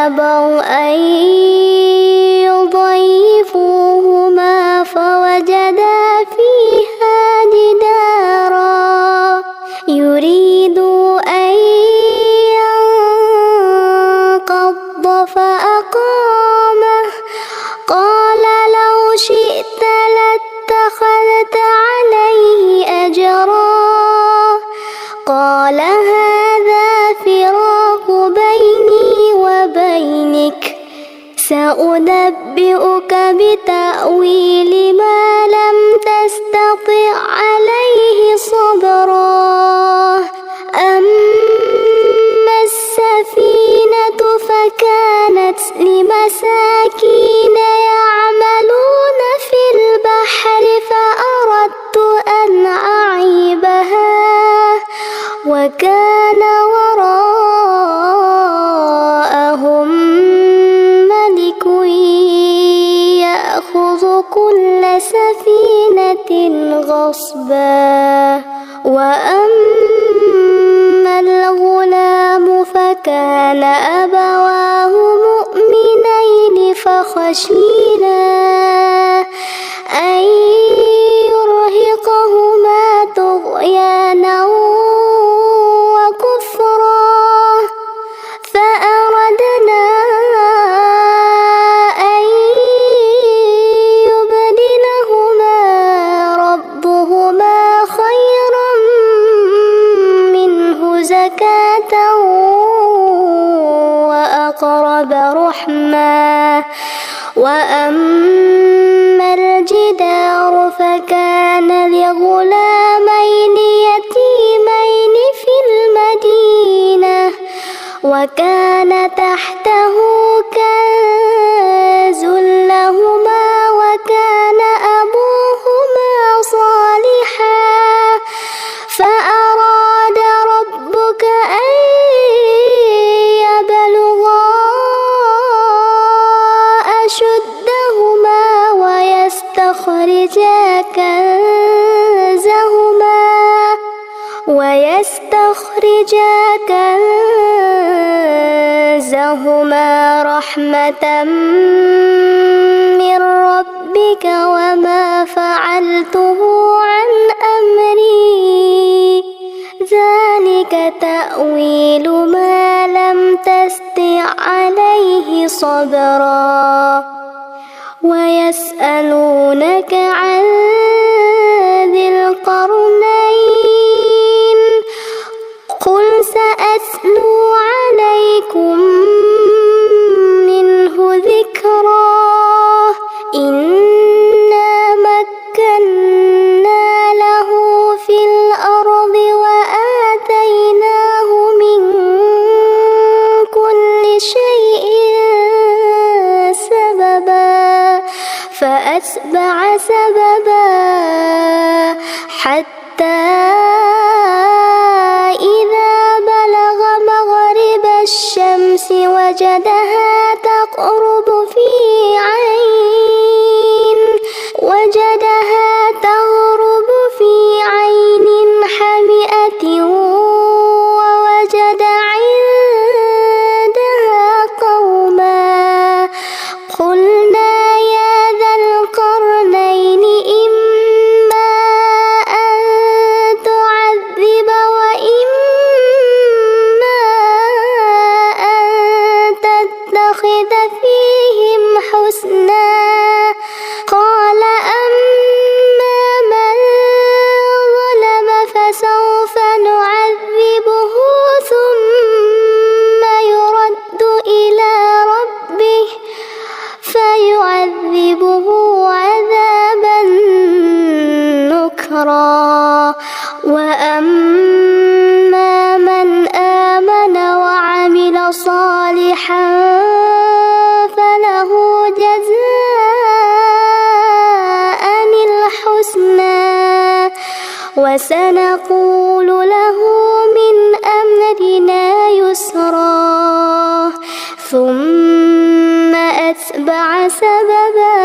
فأبوا أن يضيفوهما فوجدا فيها جدارا يريد أن ينقض فأقامه قال لو شئت لاتخذت عليه أجرا قال هذا فراق بيني وبينك سأنبئك بتأويل ما لم تستطع عليه صبرا أما السفينة فكانت لمساكين يعملون في البحر فأردت أن أعيبها وكان وراءهم ملك يأخذ كل سفينة غصبا وأما الغلام فكان أبواه مؤمنين فخشينا أن يرهقهما طغيانا وكفرا فأردنا أن يبدلهما ربهما خيرا منه زكاة وأقرب رحما وأما الجدار فكان لغلامين يتيمين في المدينة وكان تحته كنز لهما وكان أبوهما صالحا فأراد ربك أن يبلغا أشدهما ويستخرجا كنزهما رحمة من ربك وما فعلته عن أمري ذلك تأويل ما لم تستطع عليه صبرا ويسألونك عن ذي القرنين قل سأتلو عليكم منه ذكرا إنا مكنا له في الأرض وآتيناه من كل شيء سببا فأتبع سببا حتى إذا بلغ مغرب الشمس وجدها تغرب في عين حمئة ووجد عندها قوما قلنا يا ذا القرنين إما أن تعذب وإما أن تتخذ فيهم حسنا قال أما من ظلم فسوف نعذبه ثم يرد إلى ربه فيعذبه عذابا نكرا وأما من آمن وعمل صالحا فله جزاء الحسنى وسنقول له من أمرنا يسرا ثم أتبع سببا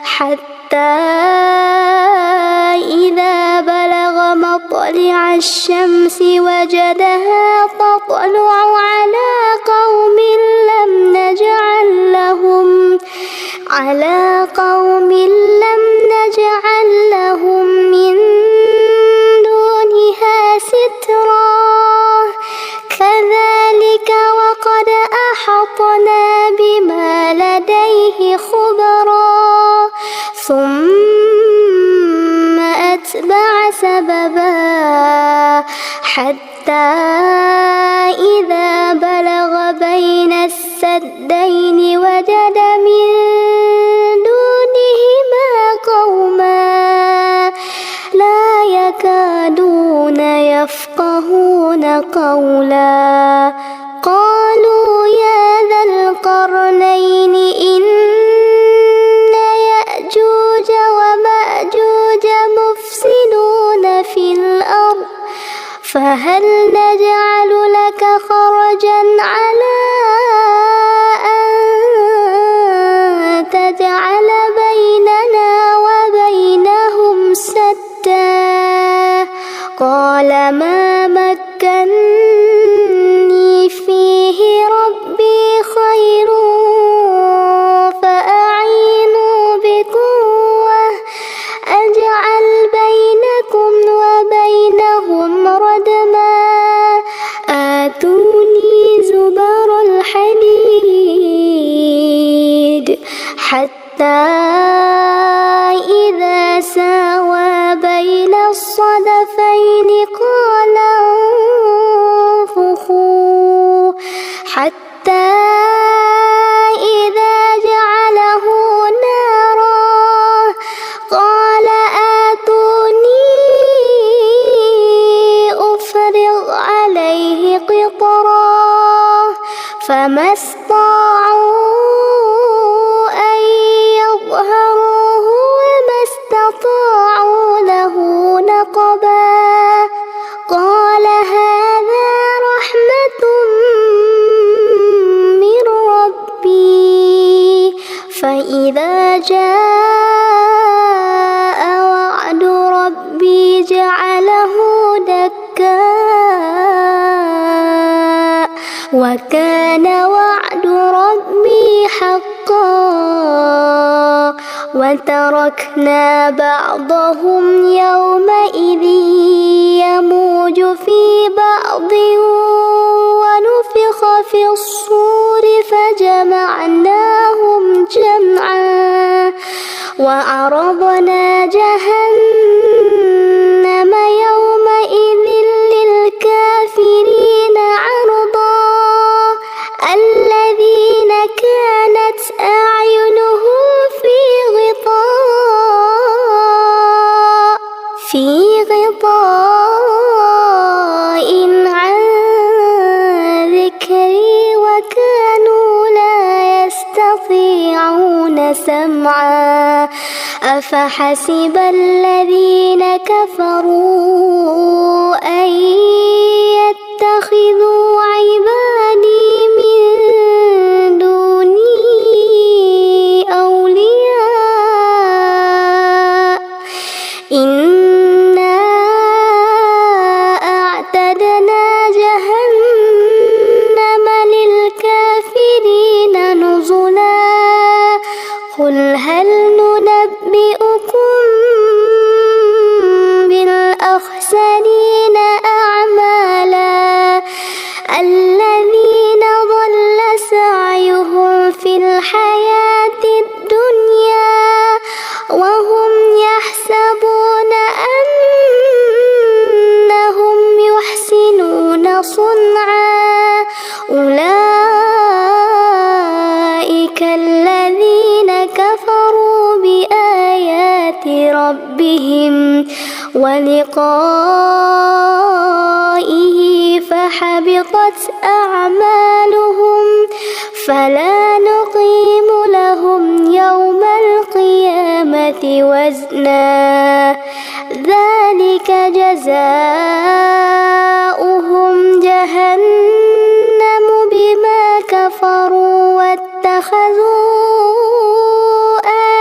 حتى إذا بلغ مطلع الشمس وجدها تطلع على قوم لم نجعل لهم من دونها سترا كذلك وقد أحطنا بما لديه خبرا ثم أتبع سببا حتى إذا بلغ بين السدين وجد من دونهما قوما لا يكادون يفقهون قولا قالوا يا ذا القرنين إن يأجوج ومأجوج مفسدون في الأرض فهل نجعل لك خرجا على أن تجعل بيننا وبينهم سدا قال ما مكني فيه ربي خير فأعينوا بقوة أجعل بينكم وبينهم ردما آتوني زبر الحديد حتى إذا ساوى بين الصدفين قال انفخوا حتى إذا جعله نارا قال آتوني أفرغ عليه قطرا فما استطاعوا أن يظهروه وما استطاعوا له نقبا قال هذا رحمة من ربي فإذا جاء وعد ربي جعله دكا وكان وعد ربي حقا وتركنا بعضهم يومئذ يموج في بعض ونفخ في الصور فجمعناهم جمعا وعرضنا جهنم يومئذ للكافرين عرضا الذين كانت أعينهم في غطاء عن ذكري وكانوا لا يستطيعون سمعا أفحسب الذين كفروا أن يتخذوا عبادي من دوني أولياء إنا أعتدنا جهنم للكافرين نزلا قل هل ننبئكم بالأخسرين أعمالا الذين ضل سعيهم في الحياة الدنيا وهم يحسبون أنهم يحسنون صنعا أولئك الذين كفروا بآيات ربهم ولقائه فحبطت أعمالهم فلا نقيم لهم يوم القيامة وزنا ذلك جزاؤهم جهنم بما كفروا واتخذوا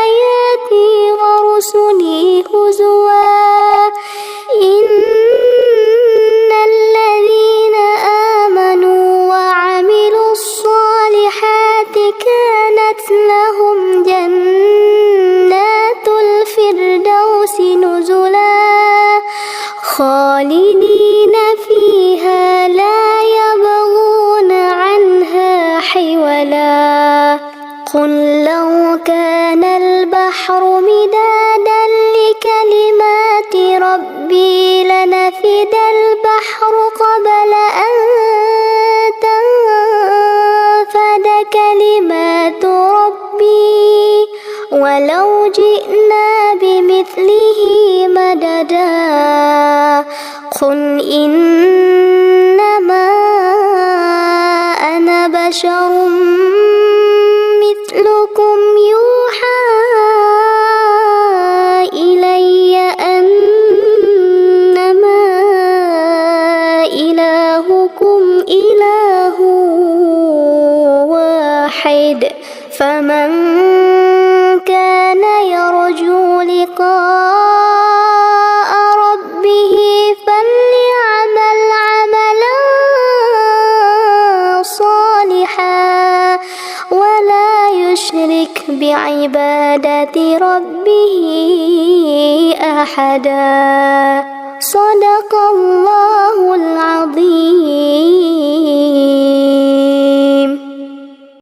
آياتي ورسلي هزوا إن خالدين فيها لا يبغون عنها حولا قل لو كان البحر مدادا لكلمات ربي لنفد البحر قبل أن تنفد كلمات ربي ولو جئنا بمثله مددا قل إنما أنا بشر مثلكم يوحى إلي أنما إلهكم إله واحد فمن كان يرجو لقاء ربه فليعمل عملا صالحا ولا يشرك بعبادة ربه أحدا صدق الله العظيم.